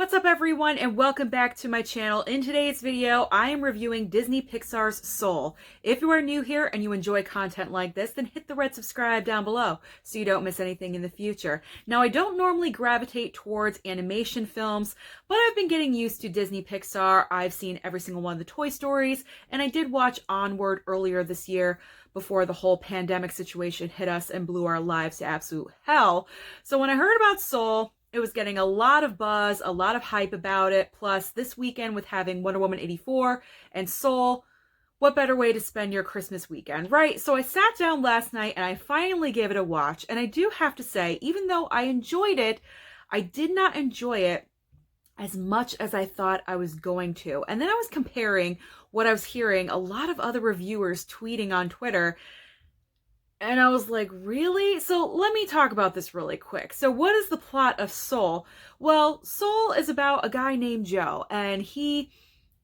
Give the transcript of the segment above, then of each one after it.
What's up everyone and welcome back to my channel. In today's video, I am reviewing Disney Pixar's Soul. If you are new here and you enjoy content like this, then hit the red subscribe down below so you don't miss anything in the future. Now, I don't normally gravitate towards animation films, but I've been getting used to Disney Pixar. I've seen every single one of the Toy Stories, and I did watch Onward earlier this year before the whole pandemic situation hit us and blew our lives to absolute hell. So when I heard about Soul, it was getting a lot of buzz, a lot of hype about it. Plus, this weekend with having Wonder Woman 84 and Soul, what better way to spend your Christmas weekend, right? So I sat down last night and I finally gave it a watch. And I do have to say, even though I enjoyed it, I did not enjoy it as much as I thought I was going to. And then I was comparing what I was hearing a lot of other reviewers tweeting on Twitter. And I was like, really? So let me talk about this really quick. So what is the plot of Soul? Well, Soul is about a guy named Joe, and he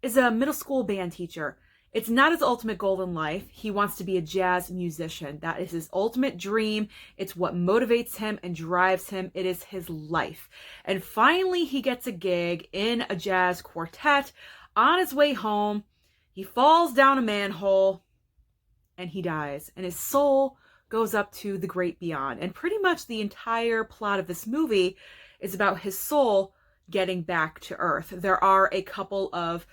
is a middle school band teacher. It's not his ultimate goal in life. He wants to be a jazz musician. That is his ultimate dream. It's what motivates him and drives him. It is his life. And finally, he gets a gig in a jazz quartet. On his way home, he falls down a manhole and he dies. And his soul goes up to the great beyond. And pretty much the entire plot of this movie is about his soul getting back to Earth. There are a couple of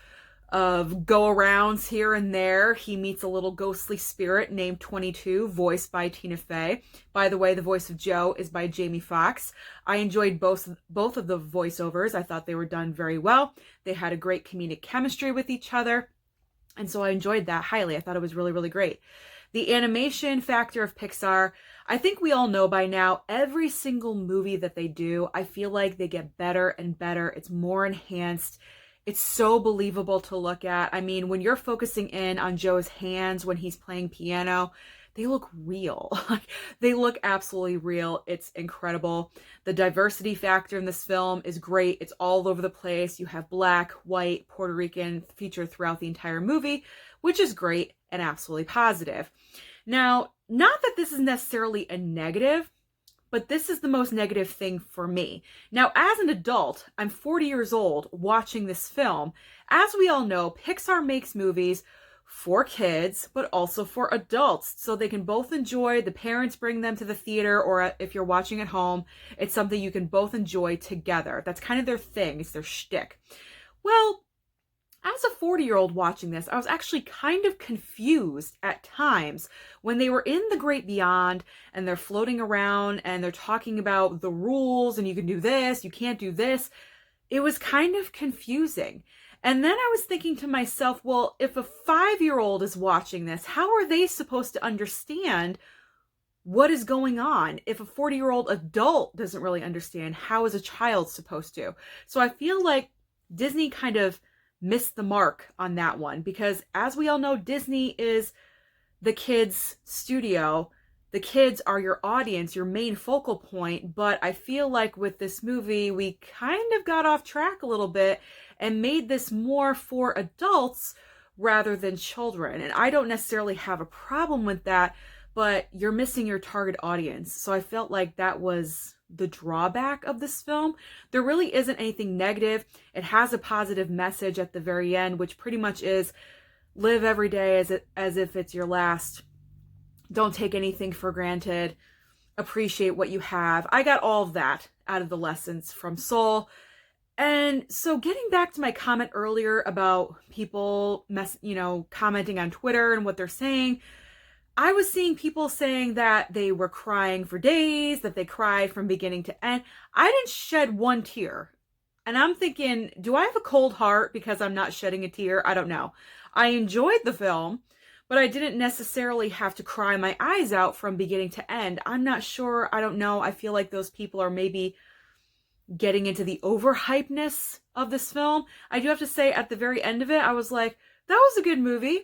go-arounds here and there. He meets a little ghostly spirit named 22, voiced by Tina Fey. By the way, the voice of Joe is by Jamie Foxx. I enjoyed both of the voiceovers. I thought they were done very well. They had a great comedic chemistry with each other. And so I enjoyed that highly. I thought it was really, really great. The animation factor of Pixar, I think we all know by now, every single movie that they do, I feel like they get better and better. It's more enhanced. It's so believable to look at. I mean, when you're focusing in on Joe's hands when he's playing piano, they look real. They look absolutely real. It's incredible. The diversity factor in this film is great. It's all over the place. You have Black, white, Puerto Rican featured throughout the entire movie, which is great and absolutely positive. Now, not that this is necessarily a negative, but this is the most negative thing for me. Now, as an adult, I'm 40 years old watching this film. As we all know, Pixar makes movies for kids, but also for adults, so they can both enjoy. The parents bring them to the theater, or if you're watching at home, it's something you can both enjoy together. That's kind of their thing. It's their shtick. Well, as a 40-year-old watching this, I was actually kind of confused at times when they were in the great beyond and they're floating around and they're talking about the rules and you can do this, you can't do this. It was kind of confusing. And then I was thinking to myself, well, if a 5-year-old is watching this, how are they supposed to understand what is going on? If a 40-year-old adult doesn't really understand, how is a child supposed to? So I feel like Disney kind of missed the mark on that one, because as we all know, Disney is the kids' studio. The kids are your audience, your main focal point, but I feel like with this movie, we kind of got off track a little bit and made this more for adults rather than children. And I don't necessarily have a problem with that, but you're missing your target audience. So I felt like that was the drawback of this film. There really isn't anything negative. It has a positive message at the very end, which pretty much is live every day as if it's your last. Don't take anything for granted. Appreciate what you have. I got all of that out of the lessons from Soul. And so getting back to my comment earlier about people commenting on Twitter and what they're saying, I was seeing people saying that they were crying for days, that they cried from beginning to end. I didn't shed one tear. And I'm thinking, do I have a cold heart because I'm not shedding a tear? I don't know. I enjoyed the film, but I didn't necessarily have to cry my eyes out from beginning to end. I'm not sure. I don't know. I feel like those people are maybe getting into the overhypeness of this film. I do have to say, at the very end of it, I was like, that was a good movie.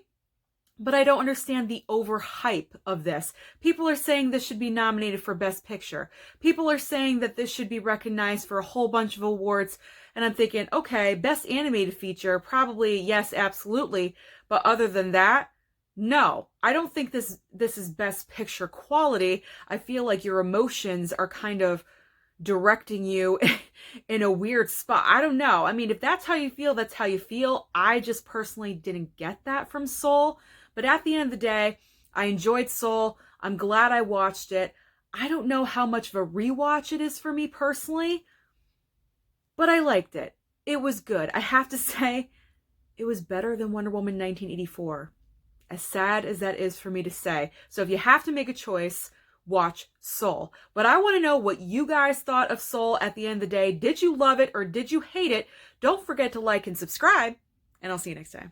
But I don't understand the overhype of this. People are saying this should be nominated for Best Picture. People are saying that this should be recognized for a whole bunch of awards. And I'm thinking, okay, Best Animated Feature, probably, yes, absolutely. But other than that, no. I don't think this is Best Picture quality. I feel like your emotions are kind of directing you in a weird spot. I don't know. I mean, if that's how you feel, that's how you feel. I just personally didn't get that from Soul. But at the end of the day, I enjoyed Soul. I'm glad I watched it. I don't know how much of a rewatch it is for me personally, but I liked it. It was good. I have to say, it was better than Wonder Woman 1984. As sad as that is for me to say. So if you have to make a choice, watch Soul. But I want to know what you guys thought of Soul at the end of the day. Did you love it or did you hate it? Don't forget to like and subscribe, and I'll see you next time.